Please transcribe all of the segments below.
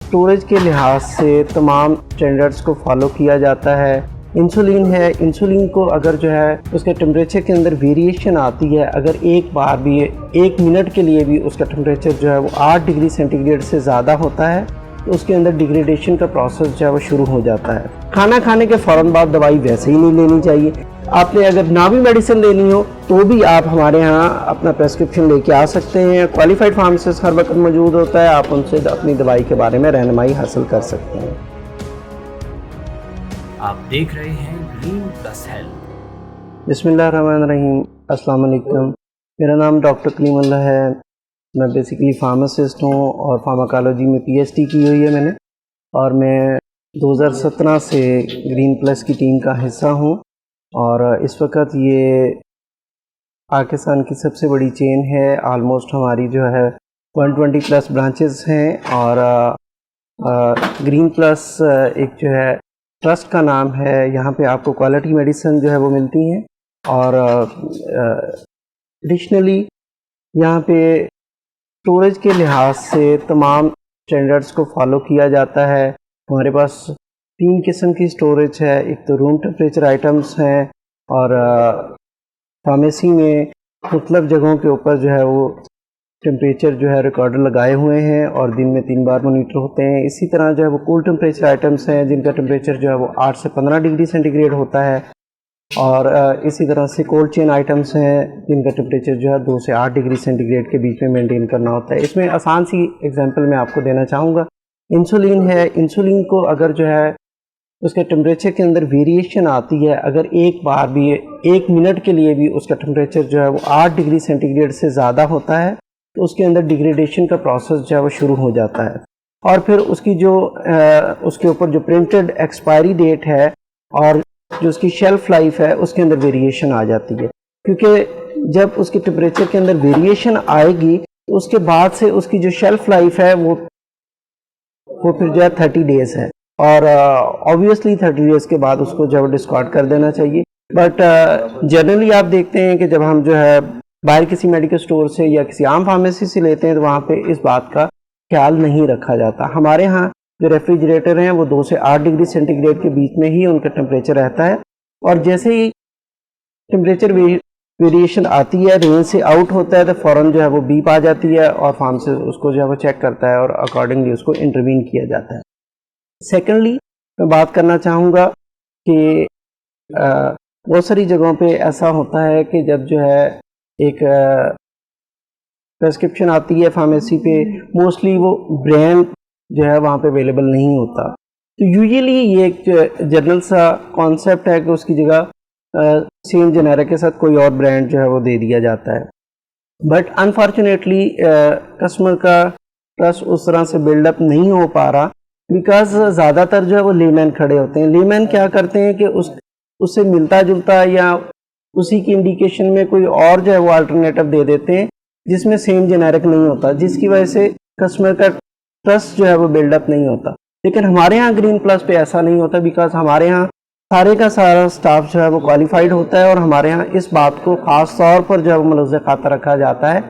Storage के लिहाज से तमाम स्टैंडर्ड्स को फॉलो किया जाता है। इंसुलिन है, इंसुलिन को अगर जो है उसके टेम्परेचर के अंदर वेरिएशन आती है, अगर एक बार भी 1 मिनट के लिए भी उसका टेम्परेचर जो है वो 8 डिग्री सेंटीग्रेड से ज़्यादा होता है तो उसके अंदर डिग्रेडेशन का प्रोसेस जो है वो शुरू हो जाता है। खाना खाने के फ़ौरन बाद दवाई वैसे ही नहीं लेनी चाहिए। आपने अगर ना भी मेडिसिन लेनी हो तो भी आप हमारे यहाँ अपना प्रेस्क्रिप्शन लेके आ सकते हैं। क्वालिफाइड फार्मासिस्ट हर वक्त मौजूद होता है, आप उनसे अपनी दवाई के बारे में रहनुमाई हासिल कर सकते हैं। आप देख रहे हैं ग्रीन प्लस हेल्थ। बिस्मिल्लाहिर्रहमानिर्रहीम, अस्सलाम वालेकुम। मेरा नाम डॉक्टर कलीमुल्लाह है। मैं बेसिकली फार्मासिस्ट हूँ और फार्माकोलॉजी में पीएचडी की हुई है मैंने, और मैं 2017 से ग्रीन प्लस की टीम का हिस्सा हूँ। और इस वक्त ये पाकिस्तान की सबसे बड़ी चेन है। आलमोस्ट हमारी जो है 120 प्लस ब्रांचेस हैं। और ग्रीन प्लस एक जो है ट्रस्ट का नाम है। यहाँ पे आपको क्वालिटी मेडिसिन जो है वो मिलती हैं। और एडिशनली यहाँ पे स्टोरेज के लिहाज से तमाम स्टैंडर्ड्स को फॉलो किया जाता है। हमारे पास 3 किस्म की स्टोरेज है। एक तो रूम टेम्परेचर आइटम्स हैं, और फार्मेसी में मुख्तलिफ जगहों के ऊपर जो है वो टेम्परेचर जो है रिकॉर्डर लगाए हुए हैं और दिन में 3 बार मॉनिटर होते हैं। इसी तरह जो है वो कूल टेम्परेचर आइटम्स हैं जिनका टेम्परेचर जो है वो 8 से 15 डिग्री सेंटीग्रेड होता है। और इसी तरह से कोल्ड चेन आइटम्स हैं जिनका टेम्परेचर जो है 2 से 8 डिग्री सेंटीग्रेड के बीच में मेंटेन करना होता है। इसमें आसान सी एग्जांपल मैं आपको देना चाहूँगा। इंसुलिन है, इंसुलिन को अगर जो है उसके टेम्परेचर के अंदर वेरिएशन आती है, अगर एक बार भी 1 मिनट के लिए भी उसका टेम्परेचर जो है वो 8 डिग्री सेंटीग्रेड से ज़्यादा होता है तो उसके अंदर डिग्रेडेशन का प्रोसेस जो है वो शुरू हो जाता है। और फिर उसकी जो उसके ऊपर जो प्रिंटेड एक्सपायरी डेट है और जो उसकी शेल्फ लाइफ है उसके अंदर वेरिएशन आ जाती है। क्योंकि जब उसके टेम्परेचर के अंदर वेरिएशन आएगी तो उसके बाद से उसकी जो शेल्फ लाइफ है वो फिर जो है 30 डेज़ है। और ऑब्वियसली 30 डेज़ के बाद उसको जो है डिस्कार्ड कर देना चाहिए। बट जनरली आप देखते हैं कि जब हम जो है बाहर किसी मेडिकल स्टोर से या किसी आम फार्मेसी से लेते हैं तो वहाँ पे इस बात का ख्याल नहीं रखा जाता। हमारे यहाँ जो रेफ्रिजरेटर हैं वो 2 से 8 डिग्री सेंटीग्रेड के बीच में ही उनका टेम्परेचर रहता है। और जैसे ही टेम्परेचर वेरिएशन आती है, रेंज से आउट होता है, तो फ़ौरन जो है वो बीप आ जाती है और फार्मासिस्ट उसको जो है वो चेक करता है और अकॉर्डिंगली उसको इंटरवीन किया जाता है। सेकेंडली मैं बात करना चाहूँगा कि बहुत सारी जगहों पे ऐसा होता है कि जब जो है एक प्रेस्क्रिप्शन आती है फार्मेसी पे, मोस्टली वो ब्रांड जो है वहाँ पे अवेलेबल नहीं होता। तो यूजुअली ये एक जनरल सा कॉन्सेप्ट है कि उसकी जगह सेम जेनेरिक के साथ कोई और ब्रांड जो है वो दे दिया जाता है। बट अनफॉर्चुनेटली कस्टमर का ट्रस्ट उस तरह से बिल्डअप नहीं हो पा रहा, बिकॉज ज़्यादातर जो है वो लेमैन खड़े होते हैं। लेमैन क्या करते हैं कि उससे मिलता जुलता या उसी की इंडिकेशन में कोई और जो है वो अल्टरनेटिव दे देते हैं जिसमें सेम जेनेरिक नहीं होता, जिसकी वजह से कस्टमर का ट्रस्ट जो है वो बिल्डअप नहीं होता। लेकिन हमारे यहाँ ग्रीन प्लस पे ऐसा नहीं होता, बिकॉज हमारे यहाँ सारे का सारा स्टाफ जो है वो क्वालिफाइड होता है। और हमारे यहाँ इस बात को ख़ास तौर पर जो है वो मुलज़्ज़ खाता रखा जाता है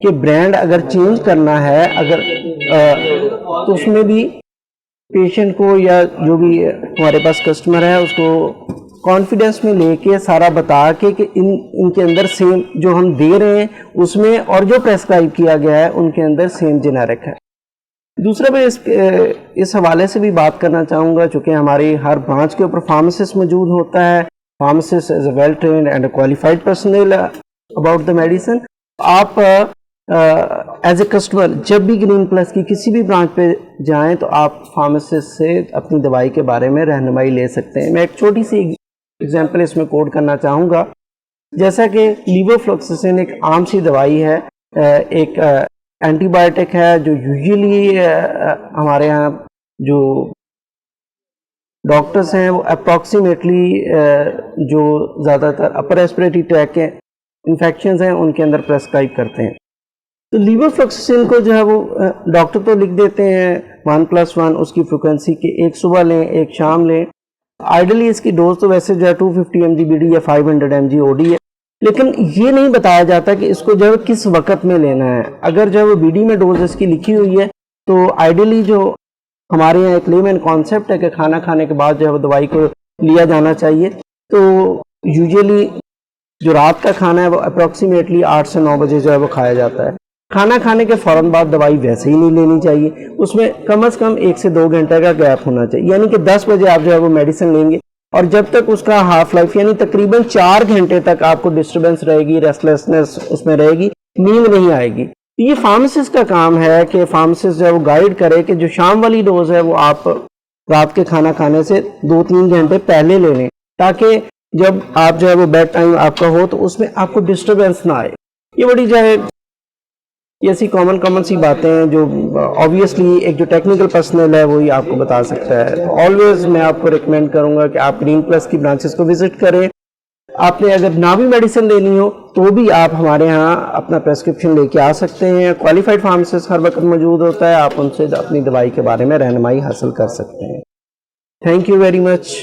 कि ब्रांड अगर चेंज करना है अगर तो उसमें भी पेशेंट को या जो भी हमारे पास कस्टमर है उसको कॉन्फिडेंस में लेके सारा बता के कि इनके अंदर सेम जो हम दे रहे हैं उसमें और जो प्रेस्क्राइब किया गया है उनके अंदर सेम जेनेरिक है। दूसरा मैं इस हवाले से भी बात करना चाहूँगा, चूँकि हमारी हर ब्रांच के ऊपर फार्मासिस्ट मौजूद होता है। Pharmacist is a well trained and qualified personal about the medicine. आप एज ए कस्टमर जब भी ग्रीन प्लस की किसी भी ब्रांच पे जाएं तो आप फार्मासिस्ट से अपनी दवाई के बारे में रहनुमाई ले सकते हैं। मैं एक छोटी सी एग्जांपल इसमें कोट करना चाहूँगा। जैसा कि लीवोफ्लोक्सिसिन एक आम सी दवाई है, एक एंटीबायोटिक है जो यूजुअली हमारे यहाँ जो डॉक्टर्स हैं वो अप्रॉक्सीमेटली जो ज़्यादातर अपर रेस्पिरेटरी ट्रैक के इन्फेक्शंस हैं उनके अंदर प्रेस्क्राइब करते हैं। तो लीवोफ्लोक्सिसिन को जो है वो डॉक्टर तो लिख देते हैं 1+1 उसकी फ्रिक्वेंसी के, एक सुबह लें एक शाम लें। आइडली इसकी डोज तो वैसे जो है 250 mg BD या 500 mg OD है, लेकिन ये नहीं बताया जाता कि इसको जो है किस वक्त में लेना है। अगर जो है वो BD में डोज इसकी लिखी हुई है तो आइडली जो ہمارے یہاں ایک لیمن کانسیپٹ ہے کہ کھانا کھانے کے بعد جو ہے وہ دوائی کو لیا جانا چاہیے. تو یوزلی جو رات کا کھانا ہے وہ اپروکسیمیٹلی 8 سے 9 بجے جو ہے وہ کھایا جاتا ہے. کھانا کھانے کے فوراً بعد دوائی ویسے ہی نہیں لینی چاہیے, اس میں کم از کم 1 سے 2 گھنٹے کا گیپ ہونا چاہیے, یعنی کہ 10 بجے آپ جو ہے وہ میڈیسن لیں گے اور جب تک اس کا ہاف لائف یعنی تقریباً 4 گھنٹے تک آپ کو ڈسٹربنس رہے گی, ریسٹلیسنس اس میں رہے گی, نیند نہیں آئے گی. یہ فارماسسٹ کا کام ہے کہ فارماسسٹ جو ہے وہ گائیڈ کرے کہ جو شام والی ڈوز ہے وہ آپ رات کے کھانا کھانے سے 2-3 گھنٹے پہلے لے لیں, تاکہ جب آپ جو ہے وہ بیڈ ٹائم آپ کا ہو تو اس میں آپ کو ڈسٹربنس نہ آئے. یہ بڑی جو ہے یہ ایسی کامن سی باتیں ہیں جو آبویسلی ایک جو ٹیکنیکل پرسنل ہے وہی آپ کو بتا سکتا ہے. آلویز میں آپ کو ریکمینڈ کروں گا کہ آپ گرین پلس کی برانچز کو وزٹ کریں. آپ نے اگر نہ بھی میڈیسن لینی ہو تو بھی آپ ہمارے ہاں اپنا پریسکرپشن لے کے آ سکتے ہیں. کوالیفائڈ فارماسسٹ ہر وقت موجود ہوتا ہے, آپ ان سے اپنی دوائی کے بارے میں رہنمائی حاصل کر سکتے ہیں. Thank you very much.